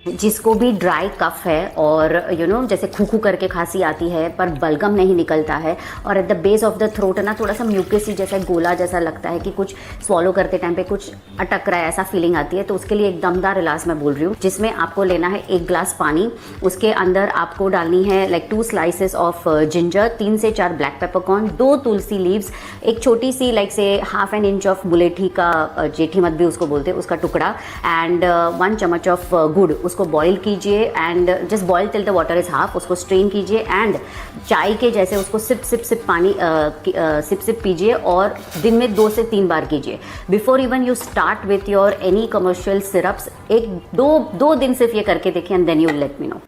जिसको भी dry cough है और जैसे खू करके खांसी आती है पर बलगम नहीं निकलता है और at the base of the throat है ना थोड़ा सा म्यूकसी जैसा गोला जैसा लगता है कि कुछ स्वॉलो करते टाइम पे कुछ अटक रहा है, ऐसा फीलिंग आती है, तो उसके लिए एक दमदार इलाज मैं बोल रही हूँ, जिसमें आपको लेना है 1 ग्लास पानी, उसके अंदर आपको डालनी है लाइक 2 स्लाइसेस ऑफ जिंजर, 3 से 4 ब्लैक पेपरकॉर्न, 2 तुलसी लीव्स, एक छोटी सी लाइक से ½ एन इंच ऑफ मुलेठी का, जेठी मत भी उसको बोलते हैं, उसका टुकड़ा, एंड 1 चम्मच ऑफ गुड़, उसको बॉईल कीजिए and just boil till the water is half, उसको स्ट्रेन कीजिए एंड चाय के जैसे उसको सिप सिप सिप पानी सिप सिप पीजिए और दिन में 2 से 3 बार कीजिए। Before even you start with your any commercial syrups, 1-2 दिन सिर्फ ये करके देखिए and then you let me no.